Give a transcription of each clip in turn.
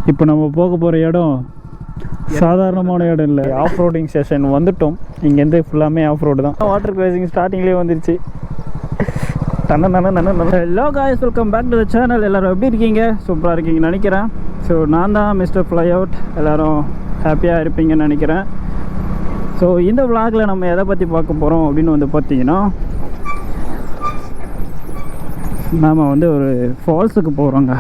இப்போ நம்ம போக போகிற இடம் சாதாரணமான இடம் இல்லை, ஆஃப் ரோடிங் செஷன் வந்துட்டோம். இங்கேருந்து ஃபுல்லாமே ஆஃப் ரோடு தான். வாட்டர் கிராசிங் ஸ்டார்டிங்லேயே வந்துருச்சு. Hello guys, welcome back to the channel. எல்லோரும் எப்படி இருக்கீங்க? சூப்பராக இருக்கீங்கன்னு நினைக்கிறேன். ஸோ நான் தான் மிஸ்டர் ஃப்ளை அவுட். எல்லோரும் ஹாப்பியாக இருப்பீங்கன்னு நினைக்கிறேன். ஸோ இந்த விளாகில் நம்ம எதை பற்றி பார்க்க போகிறோம் அப்படின்னு வந்து பார்த்தீங்கன்னா, நாம் வந்து ஒரு ஃபால்ஸுக்கு போகிறோங்க.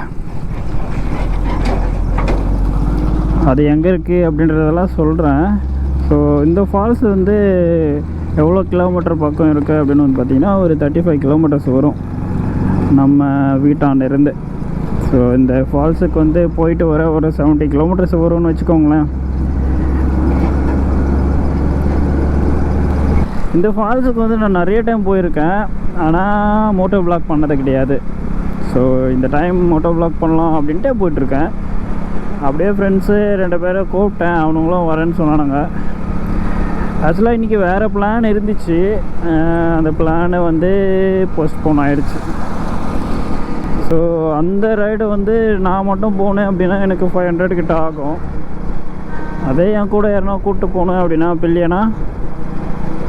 அது எங்கே இருக்குது அப்படின்றதெல்லாம் சொல்கிறேன். ஸோ இந்த ஃபால்ஸ் வந்து எவ்வளோ கிலோமீட்டர் பக்கம் இருக்குது அப்படின்னு வந்து பார்த்திங்கன்னா, ஒரு 35 கிலோமீட்டர்ஸ் வரும் நம்ம வீட்டாண்டிருந்து. ஸோ இந்த ஃபால்ஸுக்கு வந்து போயிட்டு வர ஒரு 70 கிலோமீட்டர்ஸ் வரும்னு வச்சுக்கோங்களேன். இந்த ஃபால்ஸுக்கு வந்து நான் நிறைய டைம் போயிருக்கேன், ஆனால் மோட்டோ வ்ளாக் பண்ணது கிடையாது. ஸோ இந்த டைம் மோட்டோ வ்ளாக் பண்ணலாம் அப்படின்ட்டு போயிட்டுருக்கேன். அப்படியே ஃப்ரெண்ட்ஸு 2 பேரை கூப்பிட்டேன், அவனுங்களும் வரேன்னு சொன்னானுங்க. ஆக்சுவலாக இன்றைக்கி வேறு பிளான் இருந்துச்சு, அந்த பிளானை வந்து போஸ்ட்போன் ஆகிடுச்சு. ஸோ அந்த ரைடு வந்து நான் மட்டும் போனேன் அப்படின்னா எனக்கு 500 கிட்ட ஆகும். அதே என் கூட யாருன்னா கூப்பிட்டு போனேன் அப்படின்னா பில்லியனா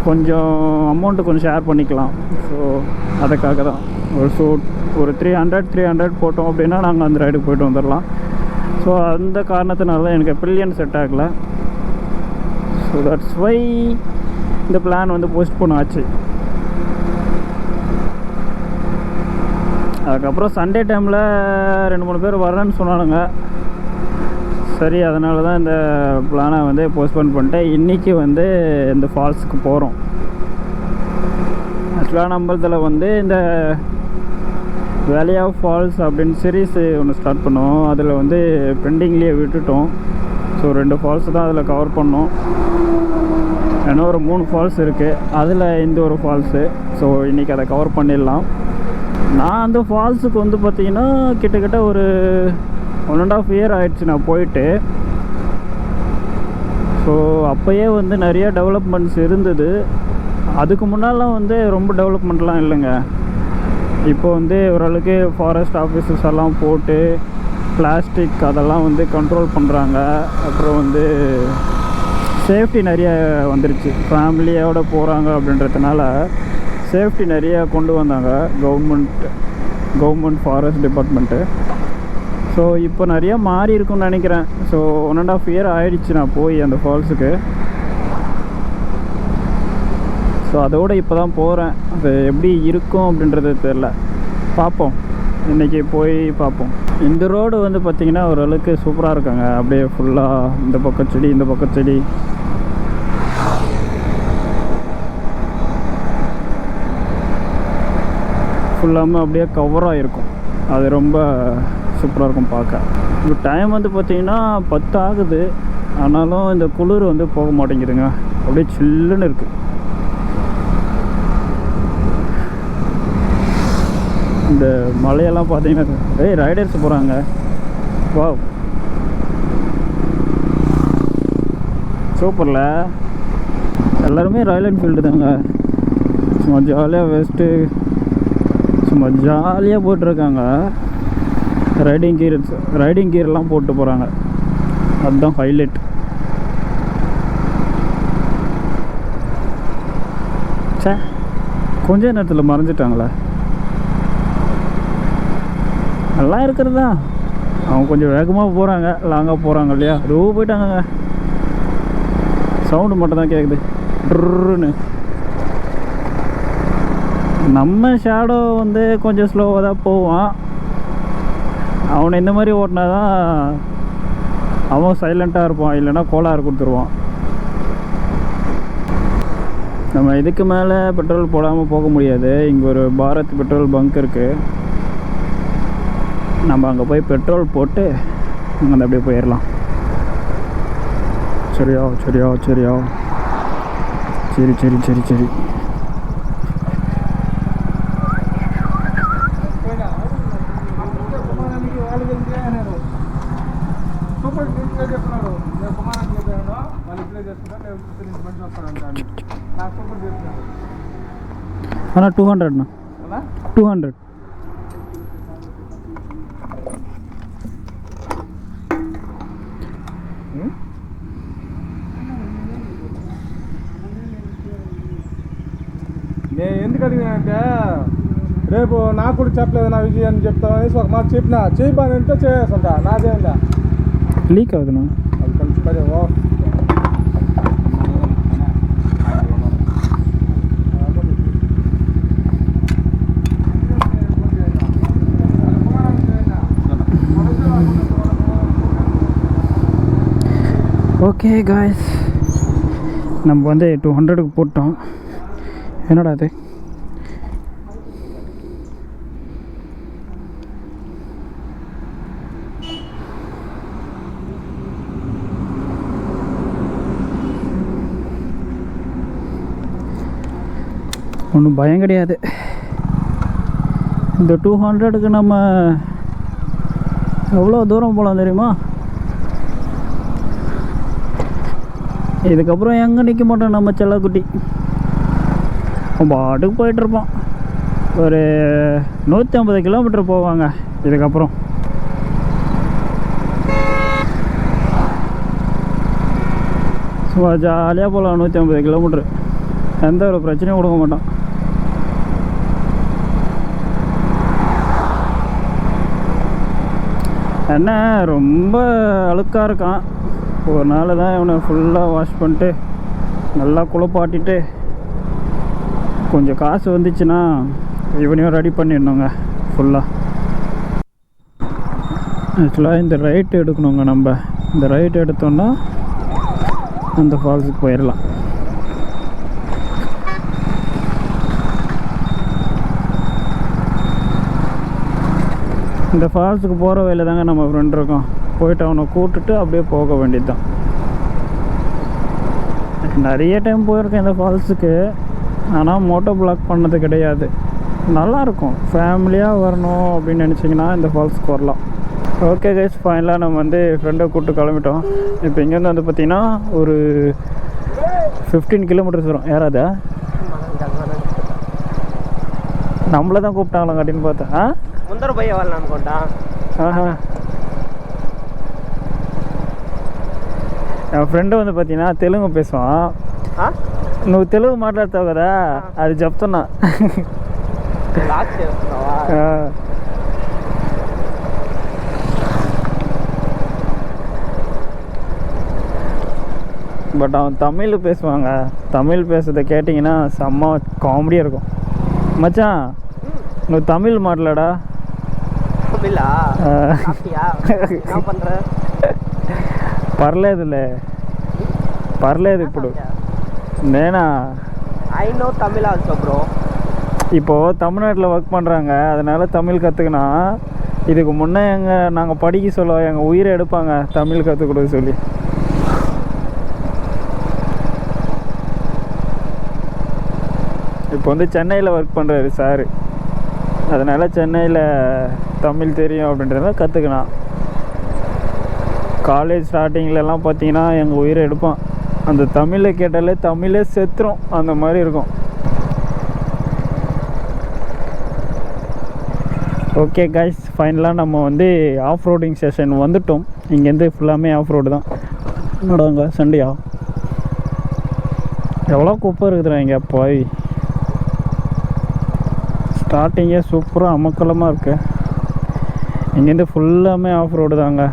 கொஞ்சம் அமௌண்ட்டு கொஞ்சம் ஷேர் பண்ணிக்கலாம். ஸோ அதுக்காக தான் ஒரு 300 போட்டோம் அப்படின்னா நாங்கள் அந்த ரைடுக்கு போய்ட்டு வந்துடலாம். ஸோ அந்த காரணத்தினால தான் எனக்கு பில்லியன் செட் ஆகலை. ஸோ தட்ஸ் வை இந்த பிளான் வந்து போஸ்ட்போன் ஆச்சு. அதுக்கப்புறம் சண்டே டைமில் 2-3 பேர் வரேன்னு சொன்னானுங்க. சரி, அதனால தான் இந்த பிளானை வந்து போஸ்ட்போன் பண்ணிட்டேன். இன்றைக்கி வந்து இந்த ஃபால்ஸுக்கு போகிறோம். ஆக்சுவலாக நம்மளதில் வந்து இந்த வேலி ஆஃப் ஃபால்ஸ் அப்படின்னு சீரீஸ் ஒன்று ஸ்டார்ட் பண்ணோம். அதில் வந்து பெண்டிங்லேயே விட்டுட்டோம். ஸோ 2 ஃபால்ஸ் தான் அதில் கவர் பண்ணோம். ஏன்னா ஒரு 3 ஃபால்ஸ் இருக்குது, அதில் இந்த ஒரு ஃபால்ஸு. ஸோ இன்றைக்கி அதை கவர் பண்ணிடலாம். நான் அந்த ஃபால்ஸுக்கு வந்து பார்த்திங்கன்னா கிட்டத்தட்ட ஒரு 1.5 இயர் ஆகிடுச்சு நான் போயிட்டு. ஸோ அப்போயே வந்து நிறைய டெவலப்மெண்ட்ஸ் இருந்தது. அதுக்கு முன்னாலாம் வந்து ரொம்ப டெவலப்மெண்ட்லாம் இல்லைங்க. இப்போ வந்து ஓரளவுக்கு ஃபாரஸ்ட் ஆஃபீஸர்ஸ் எல்லாம் போட்டு பிளாஸ்டிக் அதெல்லாம் வந்து கண்ட்ரோல் பண்ணுறாங்க. அப்புறம் வந்து சேஃப்டி நிறைய வந்துருச்சு. ஃபேமிலியோடு போகிறாங்க அப்படின்றதுனால சேஃப்டி நிறைய கொண்டு வந்தாங்க கவர்மெண்ட் ஃபாரஸ்ட் டிபார்ட்மெண்ட்டு. ஸோ இப்போ நிறையா மாறி இருக்குன்னு நினைக்கிறேன். ஸோ 1.5 இயர் ஆகிடுச்சு நான் போய் அந்த ஃபால்ஸுக்கு. ஸோ அதோடு இப்போ தான் போகிறேன். அது எப்படி இருக்கும் அப்படின்றது தெரில, பார்ப்போம். இன்றைக்கி போய் பார்ப்போம். இந்த ரோடு வந்து பார்த்திங்கன்னா ஓரளவுக்கு சூப்பராக இருக்காங்க. அப்படியே ஃபுல்லாக இந்த பக்கம் செடி, இந்த பக்கம் செடி. ஃபுல்லாமல் அப்படியே கவராக இருக்கும். அது ரொம்ப சூப்பராக இருக்கும் பார்க்க. இப்போ டைம் வந்து பார்த்திங்கன்னா 10 ஆகுது. ஆனாலும் இந்த குளிர் வந்து போக மாட்டேங்குதுங்க. அப்படியே சில்லுன்னு இருக்குது. இந்த மலையெல்லாம் பார்த்தீங்கன்னா ரைடர்ஸ் போகிறாங்க. வா, சூப்பரில் எல்லாருமே ராயல் என்ஃபீல்டு தாங்க. சும்மா ஜாலியாக வெஸ்ட்டு சும்மா ஜாலியாக போட்டிருக்காங்க. ரைடிங் கீரெல்லாம் போட்டு போகிறாங்க. அதுதான் ஹைலைட். சே, கொஞ்ச நேரத்தில் மறைஞ்சிட்டாங்களே. நல்லா இருக்கிறது தான். அவங்க கொஞ்சம் வேகமாக போகிறாங்க, லாங்காக போகிறாங்க இல்லையா. ரூ போயிட்டாங்க. சவுண்டு மட்டும் தான் கேட்குது, ட்ருன்னு. நம்ம ஷேடோ வந்து கொஞ்சம் ஸ்லோவாக தான் போவான். அவனை இந்த மாதிரி ஓட்டினா தான் அவன் சைலண்ட்டாக இருப்பான், இல்லைன்னா கோளாறு கொடுத்துருவான். நம்ம இதுக்கு மேலே பெட்ரோல் போடாமல் போக முடியாது. இங்கே ஒரு பாரத் பெட்ரோல் பங்க் இருக்குது. நம்ம அங்கே போய் பெட்ரோல் போட்டு அங்கே அப்படியே போயிடலாம். சரியா சரி. అన్న 200 200. ఎందుకు అడిగినానంటే రేపు నాకు కూడా చెప్పలేదు నా విజయ్ అని చెప్తామనేసి ఒక మాట చెప్పిన చేయబానంటే చేస్తుంటా నాదేందా లీక్ అవుతున్నా అది కొంచెం పదేమో ஓகே காய்ஸ் நம்ம வந்து 200க்கு போட்டோம். என்னடா அது ஒன்றும் பயம் கிடையாது. இந்த 200க்கு நம்ம எவ்வளோ தூரம் போகலாம் தெரியுமா? இதுக்கப்புறம் எங்கே நிற்க மாட்டோம் நம்ம செல்லக்குட்டி. பாட்டுக்கு போயிட்டுருப்போம். ஒரு 150 கிலோமீட்டர் போவாங்க இதுக்கப்புறம். சும்மா ஜாலியாக போகலாம் 150 கிலோமீட்ரு. எந்த ஒரு பிரச்சனையும் கொடுக்க மாட்டோம். என்ன ரொம்ப அழுக்காக இருக்கான். ஒரு நாள் தான் இவனை ஃபுல்லாக வாஷ் பண்ணிட்டு நல்லா குளிப்பாட்டிட்டு கொஞ்சம் காசு வந்துச்சுன்னா இவனையும் ரெடி பண்ணிடணுங்க ஃபுல்லாக. ஆக்சுவலாக இந்த ரைட்டு எடுக்கணுங்க. நம்ம இந்த ரைட் எடுத்தோன்னா அந்த ஃபால்ஸுக்கு போயிடலாம். இந்த ஃபால்ஸுக்கு போகிற வழியில் தாங்க நம்ம ஃப்ரெண்ட் இருக்கோம். போயிட்டு அவனை கூப்பிட்டுட்டு அப்படியே போக வேண்டியது தான். நிறைய டைம் போயிருக்கேன் இந்த ஃபால்ஸுக்கு. ஆனால் மோட்டோ பிளாக் பண்ணது கிடையாது. நல்லாயிருக்கும். ஃபேமிலியாக வரணும் அப்படின்னு நினச்சிங்கன்னா இந்த ஃபால்ஸுக்கு வரலாம். ஓகே கைஸ், ஃபைனலாக நம்ம வந்து ஃப்ரெண்டை கூப்பிட்டு கிளம்பிட்டோம். இப்போ இங்கேருந்து வந்து பார்த்திங்கன்னா ஒரு 15 கிலோமீட்டர்ஸ் வரும். யாராவது நம்மள தான் கூப்பிட்டாங்களா அப்படின்னு பார்த்தேன். ముందర పోయే వాళ్ళని అనుకుంటా. என் ஃப்ரெண்டு வந்து பார்த்தீங்கன்னா தெலுங்கு பேசுவான். నువ్వు తెలుగు మాట్లాడతావు కదా, అది చెప్తున్నా. பட் அவன் தமிழ் பேசுவாங்க. தமிழ் பேசுறதை கேட்டிங்கன்னா செம்ம காமெடியாக இருக்கும். மச்சான் నువ్వు తమిళ్ మాట్లాడా? పర్లేదులే, పర్లేదు. ఇప్పుడు నేనా தமிழ் ஆல்சோ ப்ரோ. இப்போது தமிழ்நாட்டில் ஒர்க் பண்ணுறாங்க, அதனால் தமிழ் கற்றுக்கினா. இதுக்கு முன்னே நாங்கள் படிக்க சொல்ல எங்கள் உயிரை எடுப்பாங்க தமிழ் கற்றுக் கொடுக்க சொல்லி. இப்போ வந்து சென்னையில் ஒர்க் பண்ணுறாரு சார். அதனால் சென்னையில் தமிழ் தெரியும் அப்படின்றத கற்றுக்கினான். காலேஜ் ஸ்டார்டிங்லலாம் பார்த்தீங்கன்னா எங்கள் உயிரை எடுப்பான். அந்த தமிழை கேட்டாலே தமிழே செத்துரும், அந்த மாதிரி இருக்கும். ஓகே காய்ஸ், ஃபைனலாக நம்ம வந்து ஆஃப் ரோடிங் செஷன் வந்துட்டோம். இங்கேருந்து ஃபுல்லாமே ஆஃப் ரோடு தான். என்னடாங்க சண்டையா? எவ்வளோ குப்பை இருக்குதுடா இங்கே போய். ஸ்டார்டிங்கே சூப்பராக அமக்கலமாக இருக்குது. இங்கேருந்து ஃபுல்லாமே ஆஃப் ரோடு தாங்க.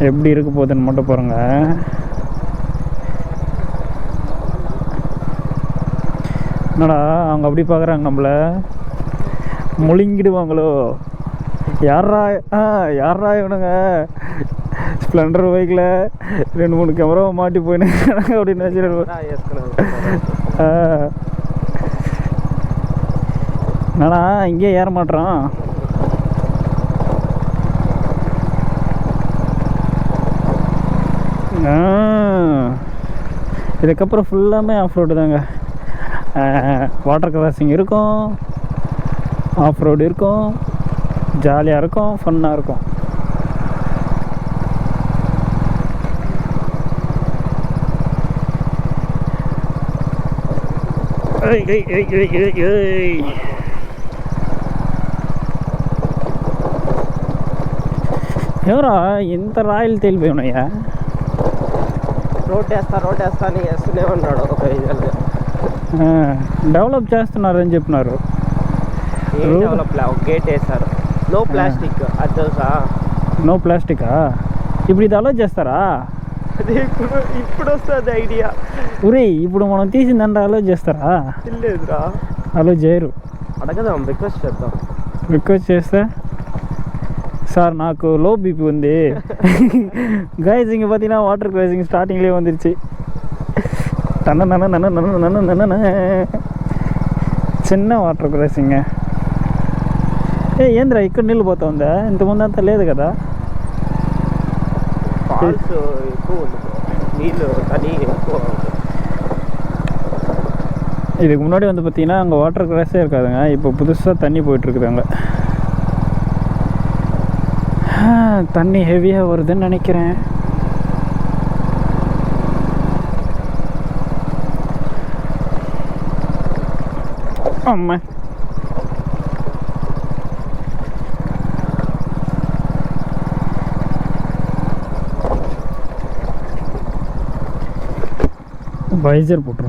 எப்படி இருக்க போகுதுன்னு மட்டும் பாருங்கள். என்னடா அவங்க அப்படி பார்க்குறாங்க நம்மளை, முழுங்கிடுவாங்களோ? யாரா யாரா இவனுங்க ஸ்ப்ளெண்டர் பைக்கில் 2-3 கேமரா மாட்டி போயின்னு அப்படின்னு வச்சுருக்கோம். என்னடா இங்கே ஏற மாட்டேறான். இதுக்கப்புறம் ஃபுல்லாமே ஆஃப் ரோடு தாங்க. வாட்டர் கிராசிங் இருக்கும், ஆஃப் ரோடு இருக்கும், ஜாலியாக இருக்கும், ஃபன்னாக இருக்கும். ఎవరా ఇంత రాయల్ తేలిపోయినాయా? రోడ్ వేస్తా అని వేస్తూనే ఉన్నాడు ఒక 5 ఏళ్ళుగా. డెవలప్ చేస్తున్నారని చెప్పినారు. ఏం డెవలప్ గేట్ వేస్తారు, నో ప్లాస్టిక్. అది తెలుసా? నో ప్లాస్టికా? ఇప్పుడు ఇది అలో చేస్తారా? అదే ఇప్పుడు వస్తుంది ఐడియా. ఉరే ఇప్పుడు మనం తీసిందంటే అలో చేస్తారా? తెలియదురా. అలో చేయరు. అడగదాం, రిక్వెస్ట్ చేద్దాం. రిక్వెస్ట్ చేస్తే சார் నాకు லோ பிபி வந்து கைஸ் இங்கே பார்த்தீங்கன்னா வாட்டர் கிராசிங் ஸ்டார்டிங்லேயே வந்துருச்சு. చిన్న వాటర్ క్రాసింగ్. ఏంద్రా ఇక్కడ నీళ్ళు పోతా ఉందా? ఇంతకుముందు అంతా లేదు కదా. ఫాల్స్ ఎక్కువ ఉంది, నీళ్ళు தண்ணி ఎక్కువ. இதுக்கு முன்னாடி வந்து பார்த்தீங்கன்னா அங்கே வாட்டர் கிராஸே இருக்காதுங்க. இப்போ புதுசாக தண்ணி போயிட்டுருக்குது அங்கே. தண்ணி ஹெவியாக வருதுன்னு நினைக்கிறேன். அம்மா వైజర్ పుట్రు.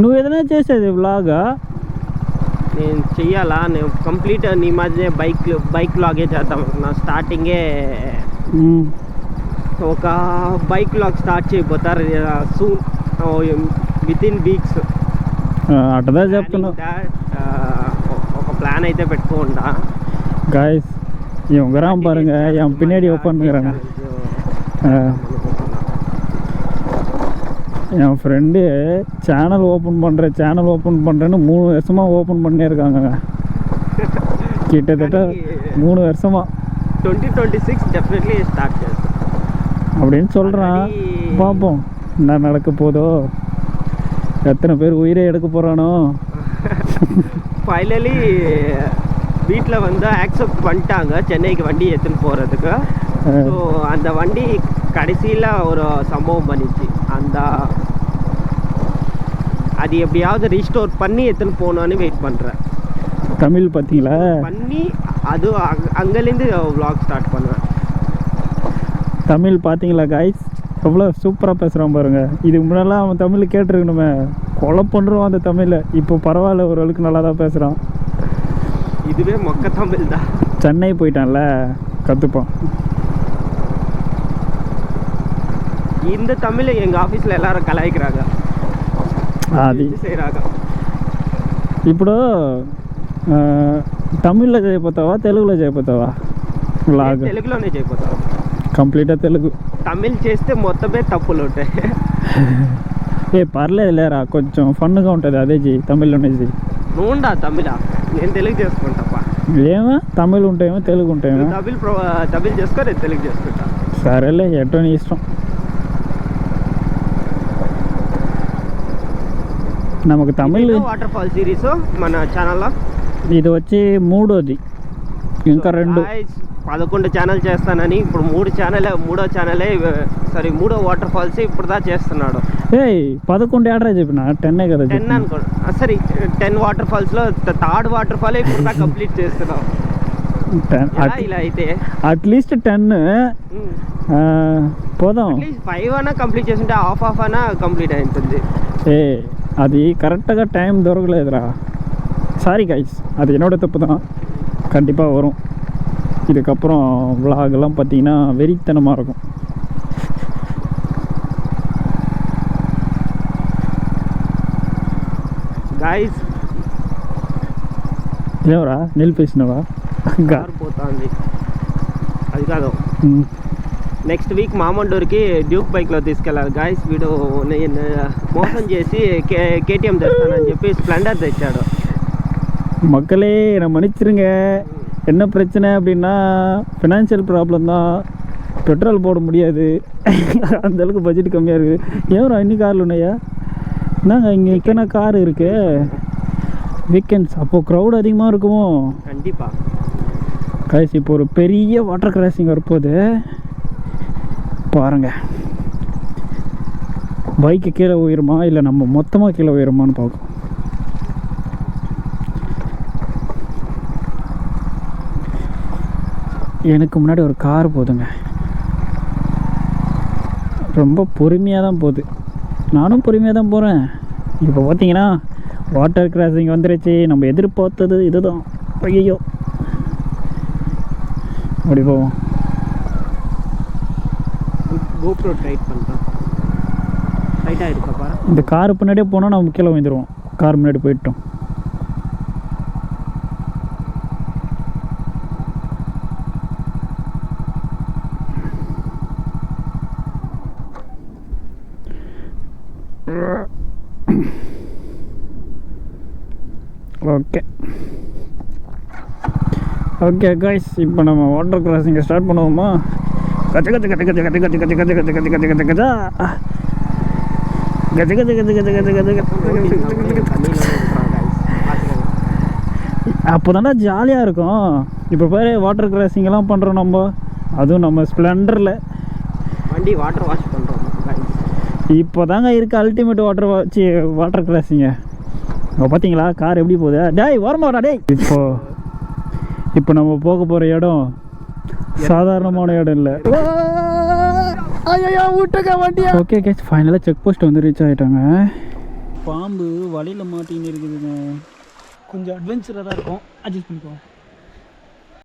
నువ్వు ఏదైనా చేసేది వ్లాగా? నేను చెయ్యాలా? నేను కంప్లీట్ నీ మధ్య బైక్ వ్లాగే చేద్దాం అనుకున్నా. స్టార్టింగే ఒక బైక్ వ్లాగ్ స్టార్ట్ చేయబోతారు సూన్, విత్ ఇన్ వీక్స్. అటదా చెప్తున్నా. ఒక ప్లాన్ అయితే పెట్టుకోండా. காய்ஸ் இவன் வராம பாருங்க, என் பின்னாடி ஓப்பன் பண்ணுறாங்க. என் ஃப்ரெண்டு சேனல் ஓப்பன் பண்ணுறேன்னு 3 வருஷமாக ஓப்பன் பண்ணே இருக்காங்க. கிட்டத்தட்ட 3 வருஷமாக. 2026 டெஃபினெட்லி ஸ்டார்ட் చేస్తాం அப்படின்னு சொல்கிறான். பார்ப்போம் என்ன நடக்க போதோ, எத்தனை பேர் உயிரை எடுக்க போகிறானோ. ஃபைனலி வீட்டில் வந்து ஆக்செப்ட் பண்ணிட்டாங்க சென்னைக்கு வண்டி எடுத்துன்னு போகிறதுக்கு. ஸோ அந்த வண்டி கடைசியில் ஒரு சம்பவம் பண்ணிச்சு. அது எப்படியாவது ரீஸ்டோர் பண்ணி எடுத்துன்னு போகணுன்னு வெயிட் பண்ணுறேன். தமிழ் பார்த்தீங்களா? பண்ணி அது அங்கேருந்து vlog ஸ்டார்ட் பண்ணுவேன். தமிழ் பார்த்தீங்களா காய்ஸ்? எவ்வளோ சூப்பராக பேசுகிறான் பாருங்க. இதுக்கு முன்னெல்லாம் அவன் தமிழ் கேட்டிருக்கணுமே, கொலை பண்ணுறோம் அந்த தமிழை. இப்போ பரவாயில்ல, ஓரளவுக்கு நல்லா தான் பேசுகிறான். இதுவே மொக்க தமிழ் தான். சென்னை போயிட்டான்ல, கற்றுப்பான். இந்த தமிழ் எங்கள் ஆஃபீஸில் எல்லாரும் கலாய்க்கிறாங்க, అది செய்கிறாங்க. ఇప్పుడు తమిళ్లో చేయబోతావా తెలుగులో చేయబోతావా వ్లాగ్? తెలుగులోనే చేయబోతావు. కంప్లీట్గా తెలుగు. తమిళ్ చేస్తే మొత్తమే తప్పులు ఉంటాయి. పర్లేదు లేరా, కొంచెం ఫన్గా ఉంటుంది. అదే చెయ్యి, తమిళ్లోనే చెయ్యి. నువ్వుండా తమిళ, నేను తెలుగు చేసుకుంటాపా. ఏమో తమిళ్ ఉంటాయేమో తెలుగు ఉంటాయేమో. తమిళ్ చేసుకో, నేను తెలుగు చేసుకుంటా. సరేలే, ఎటో నీ ఇష్టం. நமக்கு தமிழ் వాటర్ ఫాల్ సిరీస్ మన ఛానల్లో ఇది వచ్చి 3వది, ఇంకా 2. 11 ఛానల్ చేస్తానని ఇప్పుడు 3 వాటర్ ఫాల్స్ ఇప్పుడు దా చేస్తున్నాడు. 11 ఏడరా చెప్పిన 10 కదా. 10 అనుకో. సరే 10 వాటర్ ఫాల్స్ లో 3rd వాటర్ ఫాల్ ఇప్పుడు దా కంప్లీట్ చేస్తున్నావు. ఇలా అయితే అట్లీస్ట్ 10 పోదాం. 5 అయినా కంప్లీట్ చేస్తుంటే హాఫ్ అయినా కంప్లీట్ అవుతుంది. அது கரெக்டாக டைம் దొరకలేదురా. சாரி கைஸ், அது என்னோட தப்பு தான். கண்டிப்பாக வரும். இதுக்கப்புறம் விலாகெல்லாம் பார்த்தீங்கன்னா வெறித்தனமாக இருக்கும். గాయస్ ఏవరా నిలిపేసినవా? పోతుంది అది కాదు. నెక్స్ట్ వీక్ మామండూర్కి డ్యూక్ బైక్లో తీసుకెళ్ళాలి గాయస్. వీడు నేను మోసం చేసి కేటీఎం తెస్తానని చెప్పి స్ప్లెండర్ తెచ్చాడు. மக்களே என்னை மன்னிச்சிருங்க. என்ன பிரச்சனை அப்படின்னா ஃபினான்ஷியல் ப்ராப்ளம் தான். பெட்ரோல் போட முடியாது, அந்தளவுக்கு பட்ஜெட் கம்மியாக இருக்குது. ஏன் இன்னி காரில் உன்னையா? என்னங்க இங்கே இத்தனை கார் இருக்கு. வீக்கெண்ட்ஸ் அப்போது க்ரௌட் அதிகமாக இருக்குமோ? கண்டிப்பாக காய்ச்சி. இப்போ ஒரு பெரிய வாட்டர் கிராசிங் வரப்போகுது பாருங்க. பைக்கு கீழே உயருமா இல்லை நம்ம மொத்தமாக கீழே உயருமான்னு பார்க்கும். எனக்கு முன்னாடி ஒரு கார் போதுங்க. ரொம்ப பொறுமையாக தான் போகுது. நானும் பொறுமையாக தான் போகிறேன். இப்போ பார்த்தீங்கன்னா வாட்டர் கிராசிங் வந்துருச்சு. நம்ம எதிர்பார்த்தது இதுதான். ஐயோ அப்படி போவோம். கோப்ரோ டைட் பண்ணுறோம். டைட்டாக இருக்கப்பா. இந்த காரு பின்னாடியே போனால் நம்ம கீழே வந்துடுவோம். கார் முன்னாடி போயிட்டோம். ஓகே ஓகே கைஸ், இப்போ நம்ம வாட்டர் கிராசிங்கை ஸ்டார்ட் பண்ணுவோமா? கச்ச கச்ச கச்ச கச்ச கச்ச கச்ச கச்ச கச்ச கச்ச கச்ச கச்ச கச்ச கச்ச கச்ச கச்ச கச்ச கச்ச அப்போ தானே ஜாலியாக இருக்கும். இப்போ பாரு வாட்டர் கிராசிங்கெல்லாம் பண்ணுறோம் நம்ம, அதுவும் நம்ம ஸ்ப்ளெண்டரில். வண்டி வாட்டர் வாஷ் பண்ணுறோம். இப்போ தாங்க இருக்குது அல்டிமேட் வாட்டர் கிராசிங்க. இப்போ பார்த்தீங்களா கார் எப்படி போகுது? டேய் வரமாடா டேய். இப்போ நம்ம போக போகிற இடம் சாதாரணமான இடம் இல்லை. ஓகே கேஸ், ஃபைனலாக செக் போஸ்ட் வந்து ரீச் ஆகிட்டாங்க. பாம்பு வழியில் மாட்டின்னு இருக்குதுங்க. கொஞ்சம் அட்வென்ச்சராக தான் இருக்கும், அட்ஜஸ்ட் பண்ணிக்கோங்க.